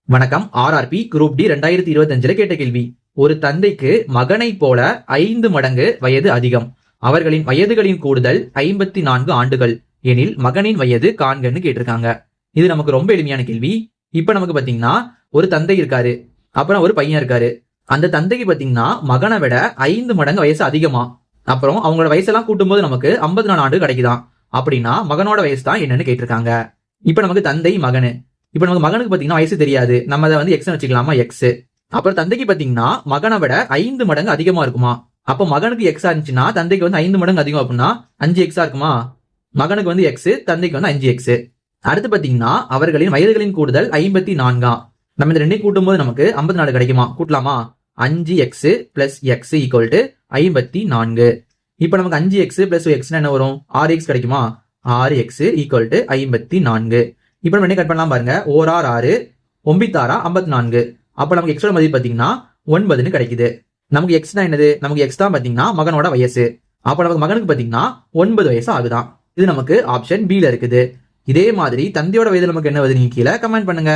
வணக்கம். RRB group D 2025 கேட்ட கேள்வி. ஒரு தந்தைக்கு மகனை போல 5 மடங்கு வயது அதிகம். அவர்களின் வயதுகளின் கூடுதல் 54 ஆண்டுகள் எனில் மகனின் வயது காண்கன்னு கேட்டிருக்காங்க. இது நமக்கு ரொம்ப எளிமையான கேள்வி. இப்ப நமக்கு பாத்தீங்கன்னா ஒரு தந்தை இருக்காரு, அப்புறம் ஒரு பையன் இருக்காரு. அந்த தந்தைக்கு பாத்தீங்கன்னா மகனை விட 5 மடங்கு வயசு அதிகமா. அப்புறம் அவங்களோட வயசெல்லாம் கூட்டும்போது நமக்கு 54 ஆண்டு கிடைக்குதான். அப்படின்னா மகனோட வயசு தான் என்னன்னு கேட்டிருக்காங்க. இப்ப நமக்கு தந்தை மகனு. இப்ப நமக்கு மகனுக்கு பாத்தீங்கன்னா வயசு தெரியாது, நம்ம அதை வந்து எக்ஸ் வச்சுக்கலாமா, எக்ஸ். அப்புறம் தந்தைக்கு பாத்தீங்கன்னா மகனை விட 5 மடங்கு அதிகமா இருக்குமா. அப்ப மகனுக்கு எக்ஸா இருந்துச்சுன்னா தந்தைக்கு வந்து 5 மடங்கு அதிகம் அப்படின்னா 5 எக்ஸா இருக்குமா. மகனுக்கு வந்து எக்ஸ், தந்தைக்கு வந்து 5 எக்ஸ். அடுத்து பாத்தீங்கன்னா அவர்களின் வயதுகளின் கூடுதல் 54. நம்ம இந்த ரெண்டையும் கூட்டும் போது நமக்கு 54 கிடைக்குமா. கூட்டலாமா. 5x plus X equal to 54. இப்ப நமக்கு 5x பிளஸ் எக்ஸ் என்ன வரும், 6x கிடைக்குமா. 6x equal to 54. இப்ப நம்ம என்ன கட் பண்ணலாம் பாருங்க. 1 6 6 9 6 54. அப்ப நமக்கு எக்ஸோட மதிப்பு பாத்தீங்கன்னா 9ன்னு கிடைக்குது. நமக்கு எக்ஸ்னா என்னது, நமக்கு எக்ஸ் தான் பாத்தீங்கன்னா மகனோட வயசு. அப்ப நமக்கு மகனுக்கு பாத்தீங்கன்னா 9 வயசு ஆகுதான். இது நமக்கு ஆப்ஷன் B ல இருக்குது. இதே மாதிரி தந்தையோட வயது நமக்கு என்ன வருது, நீங்க கீழே கமெண்ட் பண்ணுங்க.